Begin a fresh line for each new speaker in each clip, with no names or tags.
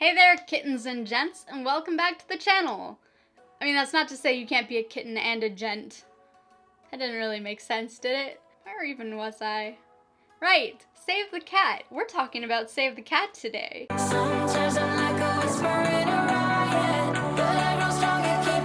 Hey there, kittens and gents, and welcome back to the channel. I mean, that's not to say you can't be a kitten and a gent. That didn't really make sense, did it? Or even was I? Right, Save the Cat. We're talking about Save the Cat today. Sometimes I'm like a whisper in a riot, but I grow strong and keep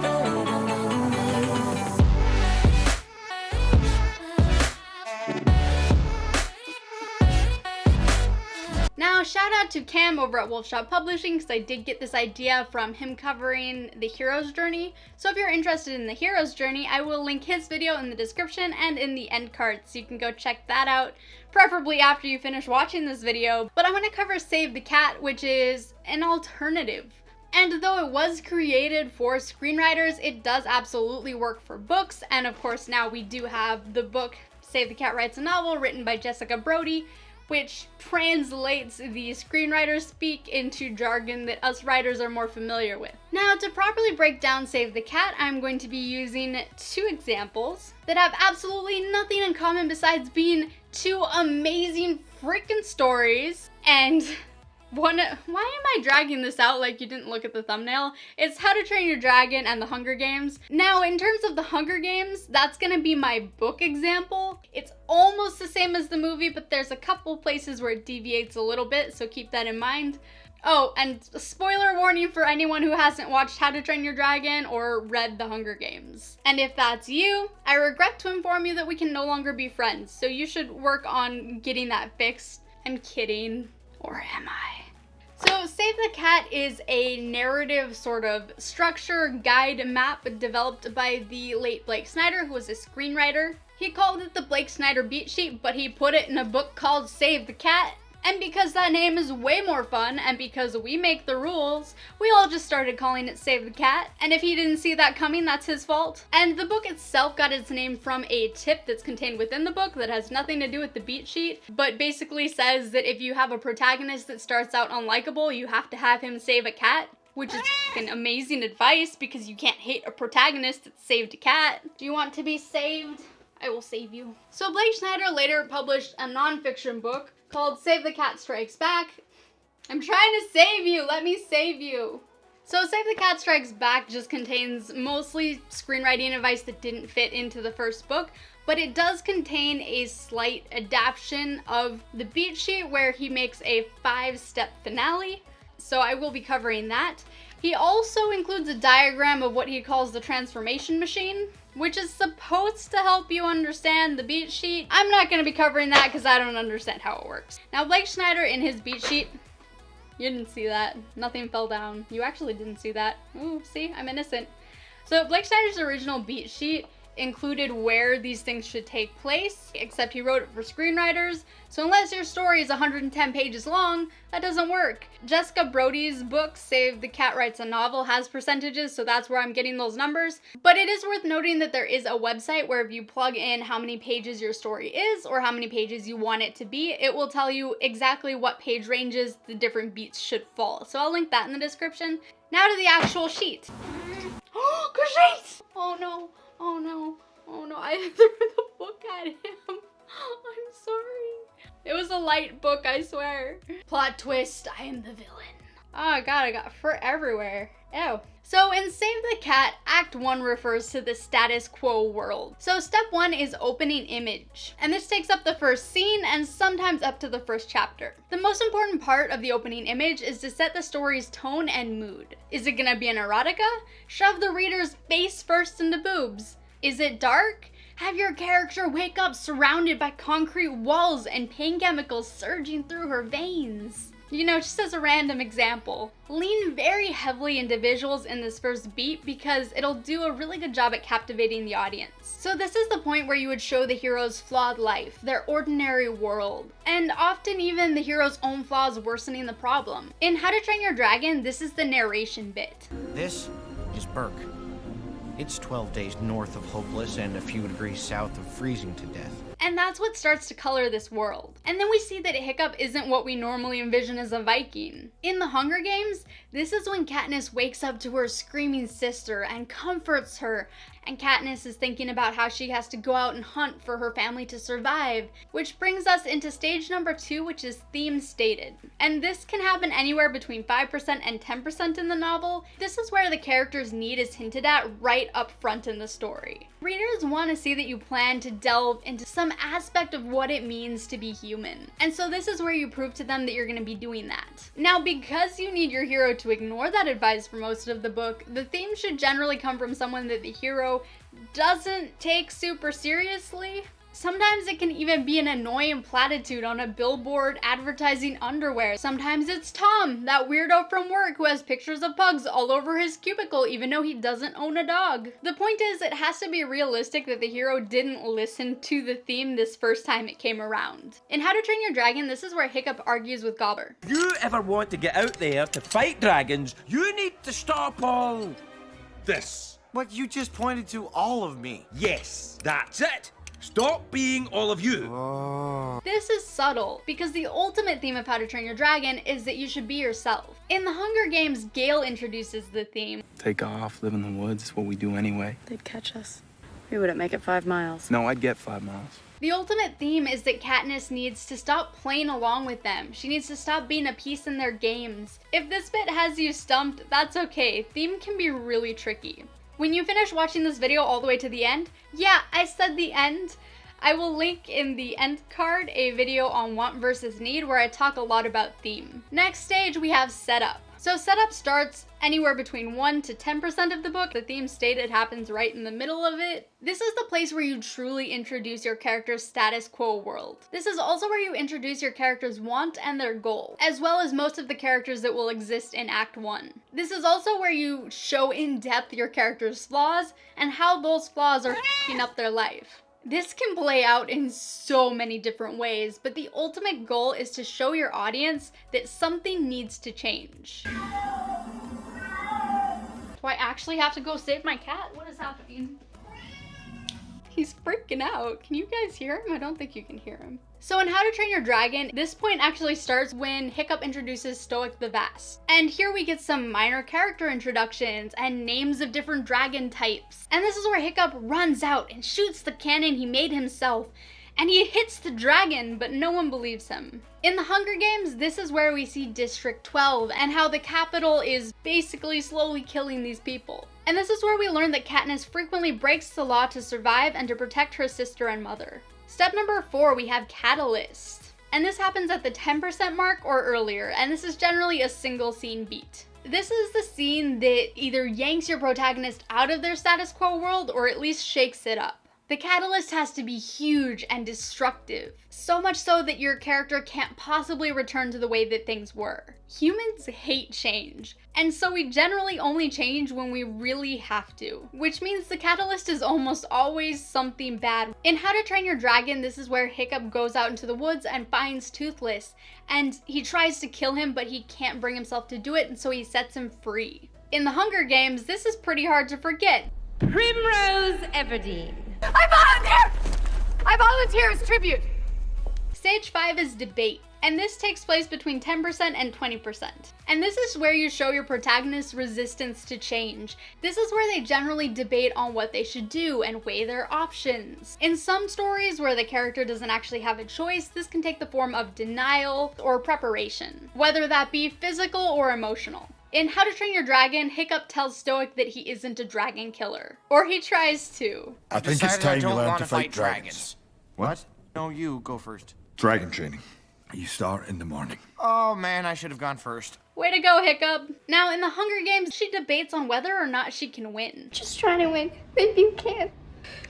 Now, shout out to Cam over at Wolfshot Publishing, because I did get this idea from him covering the hero's journey. So if you're interested in the hero's journey, I will link his video in the description and in the end cards, so you can go check that out, preferably after you finish watching this video. But I'm going to cover Save the Cat, which is an alternative. And though it was created for screenwriters, it does absolutely work for books. And of course, now we do have the book Save the Cat Writes a Novel, written by Jessica Brody, which translates the screenwriter speak into jargon that us writers are more familiar with. Now, to properly break down Save the Cat, I'm going to be using two examples that have absolutely nothing in common besides being two amazing freaking stories. And why am I dragging this out like you didn't look at the thumbnail? It's How to Train Your Dragon and The Hunger Games. Now, in terms of The Hunger Games, that's gonna be my book example. It's almost the same as the movie, but there's a couple places where it deviates a little bit, so keep that in mind. Oh, and spoiler warning for anyone who hasn't watched How to Train Your Dragon or read The Hunger Games. And if that's you, I regret to inform you that we can no longer be friends, so you should work on getting that fixed. I'm kidding. Or am I? So Save the Cat is a narrative sort of structure guide map developed by the late Blake Snyder, who was a screenwriter. He called it the Blake Snyder Beat Sheet, but he put it in a book called Save the Cat. And because that name is way more fun, and because we make the rules, we all just started calling it Save the Cat. And if he didn't see that coming, that's his fault. And the book itself got its name from a tip that's contained within the book that has nothing to do with the beat sheet, but basically says that if you have a protagonist that starts out unlikable, you have to have him save a cat. Which is fucking amazing advice, because you can't hate a protagonist that saved a cat. Do you want to be saved? I will save you. So Blake Snyder later published a non-fiction book called Save the Cat Strikes Back. I'm trying to save you, let me save you. So Save the Cat Strikes Back just contains mostly screenwriting advice that didn't fit into the first book, but it does contain a slight adaptation of the beat sheet where he makes a 5-step finale. So I will be covering that. He also includes a diagram of what he calls the transformation machine, which is supposed to help you understand the beat sheet. I'm not going to be covering that because I don't understand how it works. Now, Blake Snyder in his beat sheet, you didn't see that. Nothing fell down. You actually didn't see that. Ooh, see, I'm innocent. So Blake Snyder's original beat sheet included where these things should take place, except he wrote it for screenwriters. So unless your story is 110 pages long, that doesn't work. Jessica Brody's book, Save the Cat Writes a Novel, has percentages, so that's where I'm getting those numbers. But it is worth noting that there is a website where if you plug in how many pages your story is or how many pages you want it to be, it will tell you exactly what page ranges the different beats should fall. So I'll link that in the description. Now to the actual sheet. Oh, great! Oh no. Oh no, oh no, I threw the book at him. I'm sorry. It was a light book, I swear. Plot twist, I am the villain. Oh god, I got fur everywhere. Ew. So in Save the Cat, Act 1 refers to the status quo world. So step 1 is opening image. And this takes up the first scene and sometimes up to the first chapter. The most important part of the opening image is to set the story's tone and mood. Is it gonna be an erotica? Shove the reader's face first into boobs. Is it dark? Have your character wake up surrounded by concrete walls and pain chemicals surging through her veins. You know, just as a random example. Lean very heavily into visuals in this first beat because it'll do a really good job at captivating the audience. So this is the point where you would show the hero's flawed life, their ordinary world, and often even the hero's own flaws worsening the problem. In How to Train Your Dragon, this is the narration bit.
This is Burke. It's 12 days north of hopeless and a few degrees south of freezing to death.
And that's what starts to color this world. And then we see that Hiccup isn't what we normally envision as a Viking. In the Hunger Games, this is when Katniss wakes up to her screaming sister and comforts her, and Katniss is thinking about how she has to go out and hunt for her family to survive, which brings us into stage number 2, which is theme stated. And this can happen anywhere between 5% and 10% in the novel. This is where the character's need is hinted at right up front in the story. Readers want to see that you plan to delve into some aspect of what it means to be human. And so this is where you prove to them that you're going to be doing that. Now, because you need your hero to ignore that advice for most of the book, the theme should generally come from someone that the hero doesn't take super seriously. Sometimes it can even be an annoying platitude on a billboard advertising underwear. Sometimes it's Tom, that weirdo from work who has pictures of pugs all over his cubicle even though he doesn't own a dog. The point is, it has to be realistic that the hero didn't listen to the theme this first time it came around. In How to Train Your Dragon, this is where Hiccup argues with Gobber.
If you ever want to get out there to fight dragons, you need to stop all this.
But you just pointed to all of me.
Yes, that's it. Stop being all of you.
Oh.
This is subtle, because the ultimate theme of How to Train Your Dragon is that you should be yourself. In the Hunger Games, Gale introduces the theme.
Take off, live in the woods, it's what we do anyway.
They'd catch us. We wouldn't make it 5 miles.
No, I'd get 5 miles.
The ultimate theme is that Katniss needs to stop playing along with them. She needs to stop being a piece in their games. If this bit has you stumped, that's okay. Theme can be really tricky. When you finish watching this video all the way to the end, yeah, I said the end, I will link in the end card a video on want versus need where I talk a lot about theme. Next stage, we have setup. So setup starts anywhere between 1 to 10% of the book. The theme stated happens right in the middle of it. This is the place where you truly introduce your character's status quo world. This is also where you introduce your character's want and their goal, as well as most of the characters that will exist in Act 1. This is also where you show in depth your character's flaws and how those flaws are f***ing up their life. This can play out in so many different ways, but the ultimate goal is to show your audience that something needs to change. Do I actually have to go save my cat? What is happening? He's freaking out. Can you guys hear him? I don't think you can hear him. So in How to Train Your Dragon, this point actually starts when Hiccup introduces Stoic the Vast. And here we get some minor character introductions and names of different dragon types. And this is where Hiccup runs out and shoots the cannon he made himself. And he hits the dragon, but no one believes him. In the Hunger Games, this is where we see District 12 and how the capital is basically slowly killing these people. And this is where we learn that Katniss frequently breaks the law to survive and to protect her sister and mother. Step number 4, we have Catalyst. And this happens at the 10% mark or earlier, and this is generally a single scene beat. This is the scene that either yanks your protagonist out of their status quo world or at least shakes it up. The catalyst has to be huge and destructive, so much so that your character can't possibly return to the way that things were. Humans hate change, and so we generally only change when we really have to, which means the catalyst is almost always something bad. In How to Train Your Dragon, this is where Hiccup goes out into the woods and finds Toothless, and he tries to kill him, but he can't bring himself to do it, and so he sets him free. In the Hunger Games, this is pretty hard to forget.
Primrose Everdeen.
I volunteer as tribute! Stage 5 is debate, and this takes place between 10% and 20%. And this is where you show your protagonist's resistance to change. This is where they generally debate on what they should do and weigh their options. In some stories where the character doesn't actually have a choice, this can take the form of denial or preparation, whether that be physical or emotional. In How to Train Your Dragon, Hiccup tells Stoic that he isn't a dragon killer. Or he tries to.
I think it's time you learn to fight dragons. What?
No, you go first.
Dragon training. You start in the morning.
Oh man, I should have gone first.
Way to go, Hiccup! Now, in the Hunger Games, she debates on whether or not she can win.
Just trying to win. Maybe you can.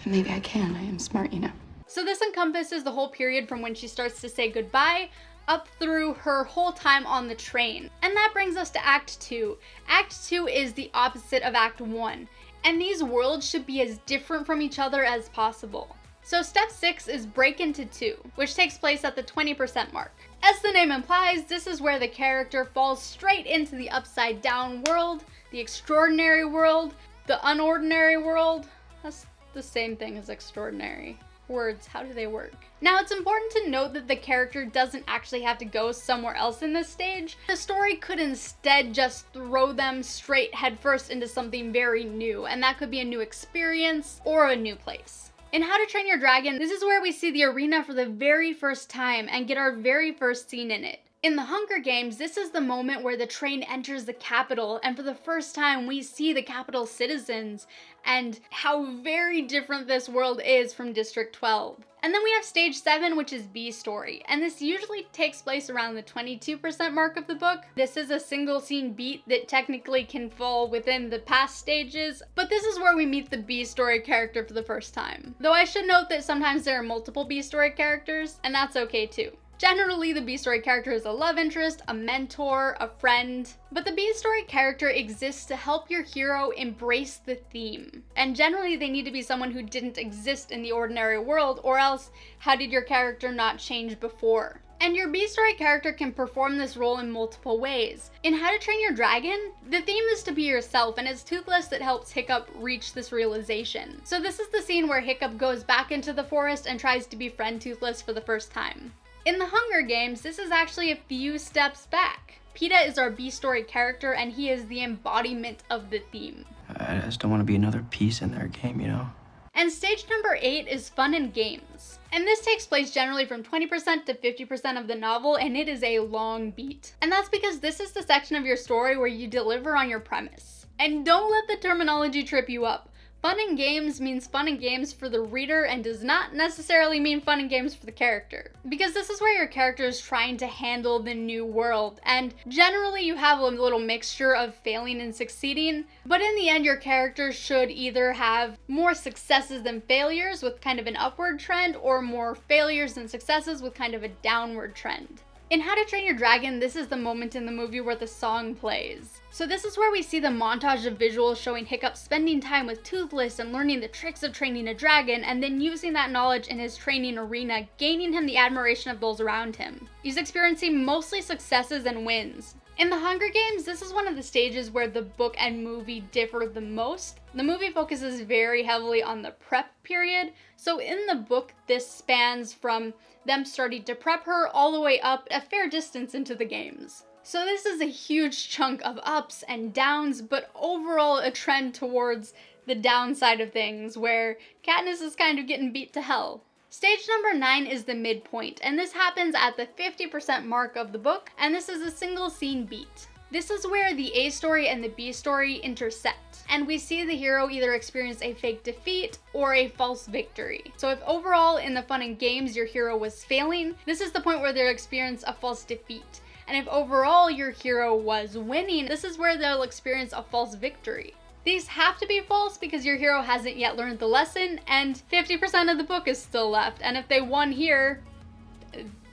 Maybe I can. I am smart, you know.
So this encompasses the whole period from when she starts to say goodbye up through her whole time on the train. And that brings us to Act 2. Act 2 is the opposite of Act 1, and these worlds should be as different from each other as possible. So step 6 is Break into 2, which takes place at the 20% mark. As the name implies, this is where the character falls straight into the upside down world, the extraordinary world, the unordinary world. That's the same thing as extraordinary. words, how do they work? Now, it's important to note that the character doesn't actually have to go somewhere else in this stage. The story could instead just throw them straight headfirst into something very new, and that could be a new experience or a new place. In How to Train Your Dragon, this is where we see the arena for the very first time and get our very first scene in it. In the Hunger Games, this is the moment where the train enters the capital, and for the first time we see the capital citizens and how very different this world is from District 12. And then we have Stage 7, which is B story, and this usually takes place around the 22% mark of the book. This is a single scene beat that technically can fall within the past stages, but this is where we meet the B story character for the first time. Though I should note that sometimes there are multiple B story characters, and that's okay too. Generally, the B-story character is a love interest, a mentor, a friend, but the B-story character exists to help your hero embrace the theme. And generally, they need to be someone who didn't exist in the ordinary world, or else, how did your character not change before? And your B-story character can perform this role in multiple ways. In How to Train Your Dragon, the theme is to be yourself, and it's Toothless that helps Hiccup reach this realization. So this is the scene where Hiccup goes back into the forest and tries to befriend Toothless for the first time. In the Hunger Games, this is actually a few steps back. Peeta is our B-story character, and he is the embodiment of the theme.
I just don't want to be another piece in their game, you know?
And stage number 8 is Fun and Games. And this takes place generally from 20% to 50% of the novel, and it is a long beat. And that's because this is the section of your story where you deliver on your premise. And don't let the terminology trip you up. Fun and games means fun and games for the reader and does not necessarily mean fun and games for the character. Because this is where your character is trying to handle the new world, and generally you have a little mixture of failing and succeeding, but in the end your character should either have more successes than failures with kind of an upward trend, or more failures than successes with kind of a downward trend. In How to Train Your Dragon, this is the moment in the movie where the song plays. So this is where we see the montage of visuals showing Hiccup spending time with Toothless and learning the tricks of training a dragon, and then using that knowledge in his training arena, gaining him the admiration of those around him. He's experiencing mostly successes and wins. In the Hunger Games, this is one of the stages where the book and movie differ the most. The movie focuses very heavily on the prep period, so in the book this spans from them starting to prep her all the way up a fair distance into the games. So this is a huge chunk of ups and downs, but overall a trend towards the downside of things, where Katniss is kind of getting beat to hell. Stage number 9 is the midpoint, and this happens at the 50% mark of the book, and this is a single scene beat. This is where the A story and the B story intersect, and we see the hero either experience a fake defeat or a false victory. So if overall in the Fun and Games your hero was failing, this is the point where they'll experience a false defeat. And if overall your hero was winning, this is where they'll experience a false victory. These have to be false because your hero hasn't yet learned the lesson, and 50% of the book is still left, and if they won here,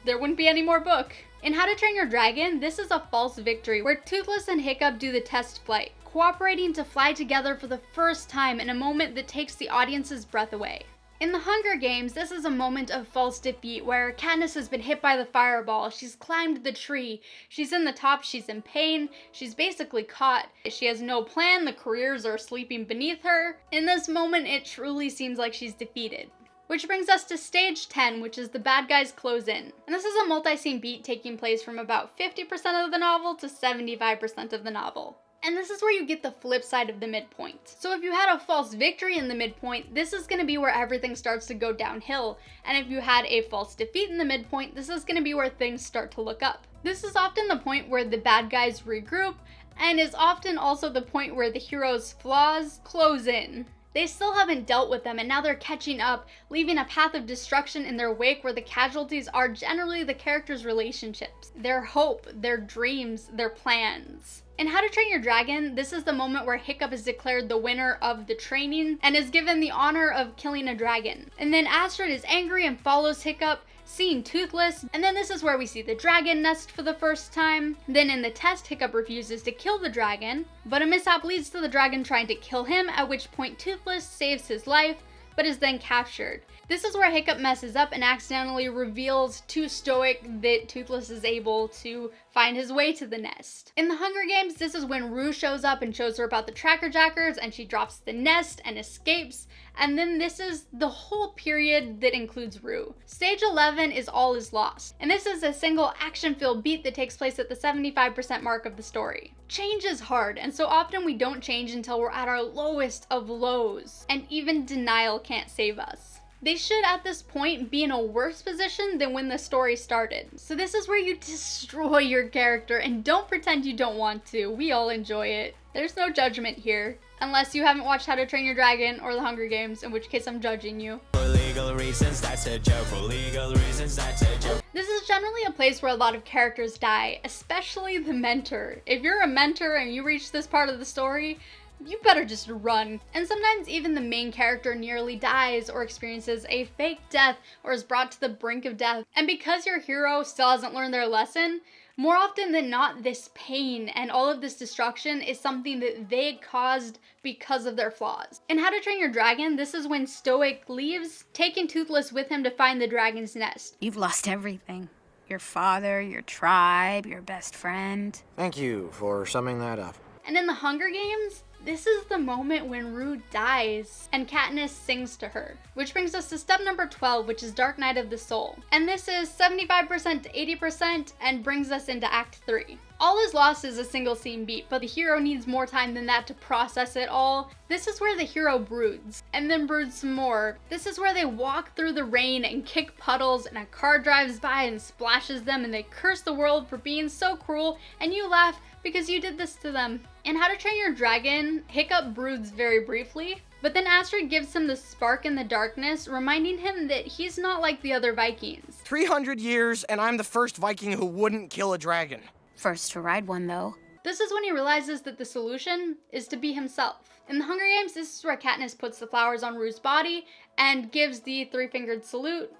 there wouldn't be any more book. In How to Train Your Dragon, this is a false victory where Toothless and Hiccup do the test flight, cooperating to fly together for the first time in a moment that takes the audience's breath away. In the Hunger Games, this is a moment of false defeat where Katniss has been hit by the fireball, she's climbed the tree, she's in the top, she's in pain, she's basically caught, she has no plan, the careers are sleeping beneath her. In this moment, it truly seems like she's defeated. Which brings us to stage 10, which is the bad guys close in. And this is a multi-scene beat taking place from about 50% of the novel to 75% of the novel. And this is where you get the flip side of the midpoint. So if you had a false victory in the midpoint, this is going to be where everything starts to go downhill. And if you had a false defeat in the midpoint, this is going to be where things start to look up. This is often the point where the bad guys regroup, and is often also the point where the hero's flaws close in. They still haven't dealt with them, and now they're catching up, leaving a path of destruction in their wake where the casualties are generally the characters' relationships, their hope, their dreams, their plans. In How to Train Your Dragon, this is the moment where Hiccup is declared the winner of the training and is given the honor of killing a dragon. And then Astrid is angry and follows Hiccup, seeing Toothless, and then this is where we see the dragon nest for the first time. Then in the test, Hiccup refuses to kill the dragon, but a mishap leads to the dragon trying to kill him, at which point Toothless saves his life, but is then captured. This is where Hiccup messes up and accidentally reveals to Stoic that Toothless is able to find his way to the nest. In the Hunger Games, this is when Rue shows up and shows her about the tracker jackers, and she drops the nest and escapes. And then this is the whole period that includes Rue. Stage 11 is All Is Lost, and this is a single action-filled beat that takes place at the 75% mark of the story. Change is hard, and so often we don't change until we're at our lowest of lows, and even denial can't save us. They should at this point be in a worse position than when the story started. So this is where you destroy your character and don't pretend you don't want to. We all enjoy it. There's no judgment here. Unless you haven't watched How to Train Your Dragon or The Hunger Games, in which case I'm judging you.
For legal reasons, that's a joke. For legal reasons, that's a joke.
This is generally a place where a lot of characters die, especially the mentor. If you're a mentor and you reach this part of the story, you better just run. And sometimes even the main character nearly dies or experiences a fake death or is brought to the brink of death. And because your hero still hasn't learned their lesson, more often than not, this pain and all of this destruction is something that they caused because of their flaws. In How to Train Your Dragon, this is when Stoic leaves, taking Toothless with him to find the dragon's nest.
You've lost everything. Your father, your tribe, your best friend.
Thank you for summing that up.
And in the Hunger Games, this is the moment when Rue dies and Katniss sings to her. Which brings us to step number 12, which is Dark Night of the Soul. And this is 75% to 80% and brings us into Act 3. All Is Lost is a single scene beat, but the hero needs more time than that to process it all. This is where the hero broods, and then broods some more. This is where they walk through the rain and kick puddles, and a car drives by and splashes them, and they curse the world for being so cruel, and you laugh because you did this to them. In How to Train Your Dragon, Hiccup broods very briefly, but then Astrid gives him the spark in the darkness, reminding him that he's not like the other Vikings.
300 years, and I'm the first Viking who wouldn't kill a dragon.
First to ride one, though.
This is when he realizes that the solution is to be himself. In the Hunger Games, this is where Katniss puts the flowers on Rue's body and gives the three-fingered salute,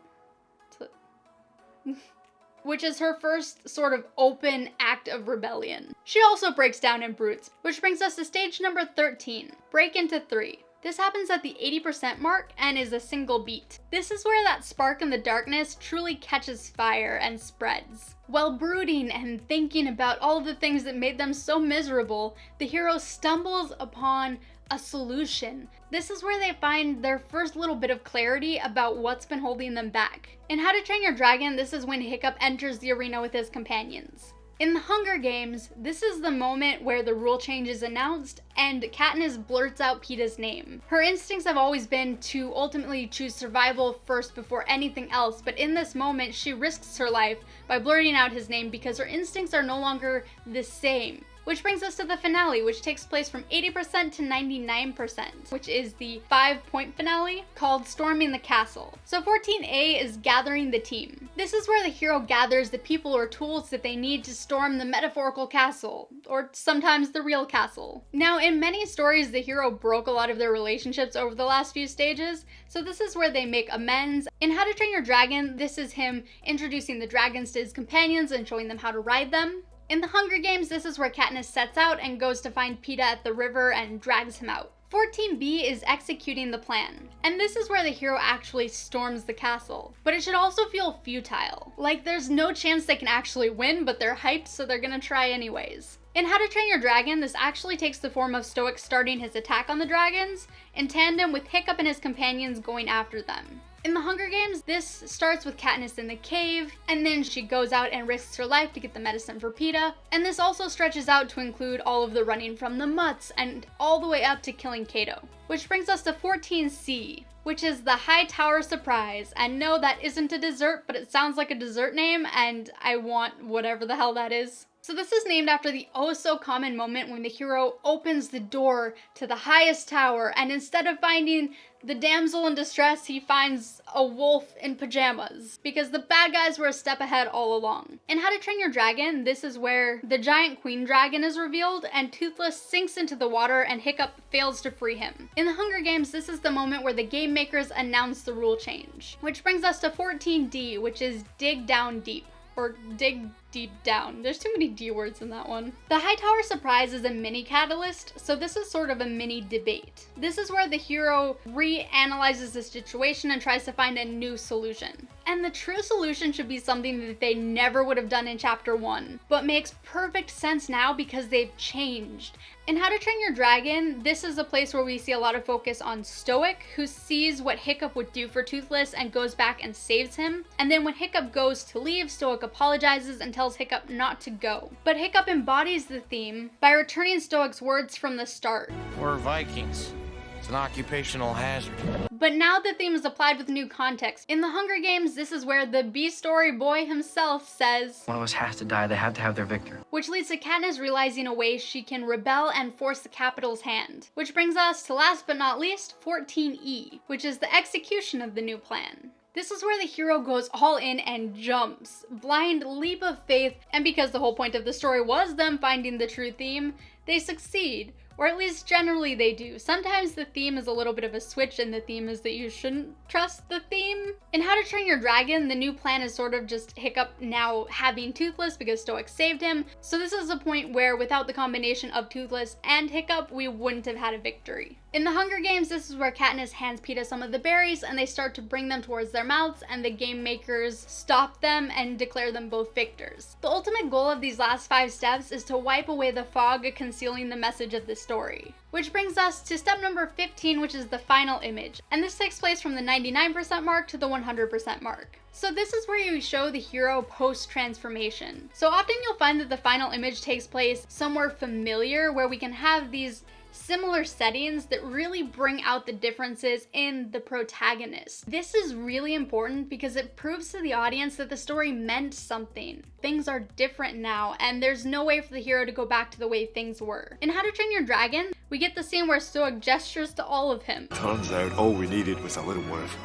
which is her first sort of open act of rebellion. She also breaks down and broods, which brings us to stage number 13, Break into 3. This happens at the 80% mark and is a single beat. This is where that spark in the darkness truly catches fire and spreads. While brooding and thinking about all of the things that made them so miserable, the hero stumbles upon a solution. This is where they find their first little bit of clarity about what's been holding them back. In How to Train Your Dragon, this is when Hiccup enters the arena with his companions. In the Hunger Games, this is the moment where the rule change is announced and Katniss blurts out Peeta's name. Her instincts have always been to ultimately choose survival first before anything else, but in this moment she risks her life by blurting out his name because her instincts are no longer the same. Which brings us to the finale, which takes place from 80% to 99%, which is the 5-point finale called Storming the Castle. So 14A is gathering the team. This is where the hero gathers the people or tools that they need to storm the metaphorical castle, or sometimes the real castle. Now, in many stories, the hero broke a lot of their relationships over the last few stages, so this is where they make amends. In How to Train Your Dragon, this is him introducing the dragons to his companions and showing them how to ride them. In the Hunger Games, this is where Katniss sets out and goes to find Peeta at the river and drags him out. 14B is executing the plan, and this is where the hero actually storms the castle. But it should also feel futile. Like there's no chance they can actually win, but they're hyped, so they're gonna try anyways. In How to Train Your Dragon, this actually takes the form of Stoic starting his attack on the dragons, in tandem with Hiccup and his companions going after them. In the Hunger Games, this starts with Katniss in the cave, and then she goes out and risks her life to get the medicine for Peeta. And this also stretches out to include all of the running from the mutts and all the way up to killing Cato. Which brings us to 14C, which is the High Tower Surprise. And no, that isn't a dessert, but it sounds like a dessert name, and I want whatever the hell that is. So this is named after the oh-so-common moment when the hero opens the door to the highest tower, and instead of finding the damsel in distress, he finds a wolf in pajamas, because the bad guys were a step ahead all along. In How to Train Your Dragon, this is where the giant queen dragon is revealed, and Toothless sinks into the water and Hiccup fails to free him. In the Hunger Games, this is the moment where the game makers announce the rule change. Which brings us to 14D, which is Dig Down Deep, or Dig deep down. There's too many D words in that one. The Hightower surprise is a mini catalyst, so this is sort of a mini debate. This is where the hero reanalyzes the situation and tries to find a new solution. And the true solution should be something that they never would have done in chapter 1, but makes perfect sense now because they've changed. In How to Train Your Dragon, this is a place where we see a lot of focus on Stoic, who sees what Hiccup would do for Toothless and goes back and saves him. And then when Hiccup goes to leave, Stoic apologizes and tells Hiccup not to go. But Hiccup embodies the theme by returning Stoic's words from the start.
We're Vikings. It's an occupational hazard.
But now the theme is applied with new context. In the Hunger Games, this is where the B-story boy himself says,
One of us has to die. They have to have their victor.
which leads to Katniss realizing a way she can rebel and force the Capitol's hand. Which brings us to last but not least, 14E, which is the execution of the new plan. This is where the hero goes all in and jumps. Blind leap of faith, and because the whole point of the story was them finding the true theme, they succeed. Or at least generally they do. Sometimes the theme is a little bit of a switch and the theme is that you shouldn't trust the theme. In How to Train Your Dragon, the new plan is sort of just Hiccup now having Toothless because Stoic saved him. So this is a point where without the combination of Toothless and Hiccup, we wouldn't have had a victory. In the Hunger Games, this is where Katniss hands Peeta some of the berries and they start to bring them towards their mouths and the game makers stop them and declare them both victors. The ultimate goal of these last 5 steps is to wipe away the fog concealing the message of the story. Which brings us to step number 15, which is the final image. And this takes place from the 99% mark to the 100% mark. So this is where you show the hero post-transformation. So often you'll find that the final image takes place somewhere familiar where we can have these similar settings that really bring out the differences in the protagonist. This is really important because it proves to the audience that the story meant something. Things are different now, and there's no way for the hero to go back to the way things were. In How to Train Your Dragon, we get the scene where Stoic gestures to all of him.
Turns out all we needed was a little more of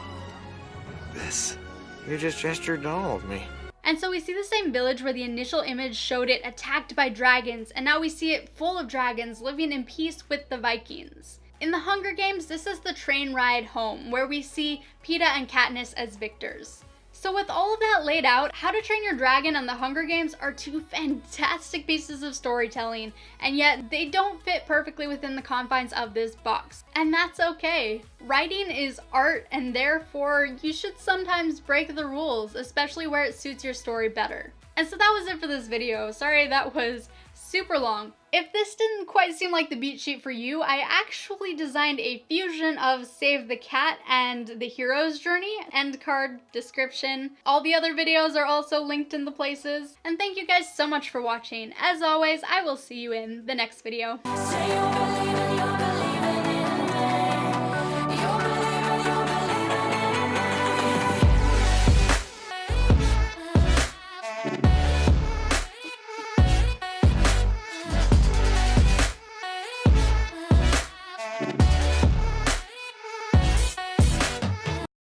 this.
You just gestured to all of me.
And so we see the same village where the initial image showed it attacked by dragons, and now we see it full of dragons living in peace with the Vikings. In the Hunger Games, this is the train ride home, where we see Peeta and Katniss as victors. So with all of that laid out, How to Train Your Dragon and the Hunger Games are 2 fantastic pieces of storytelling, and yet they don't fit perfectly within the confines of this box. And that's okay. Writing is art, and therefore you should sometimes break the rules, especially where it suits your story better. And so that was it for this video. Sorry that was super long. If this didn't quite seem like the beat sheet for you, I actually designed a fusion of Save the Cat and the hero's journey. End card, description. All the other videos are also linked in the places. And thank you guys so much for watching. As always, I will see you in the next video.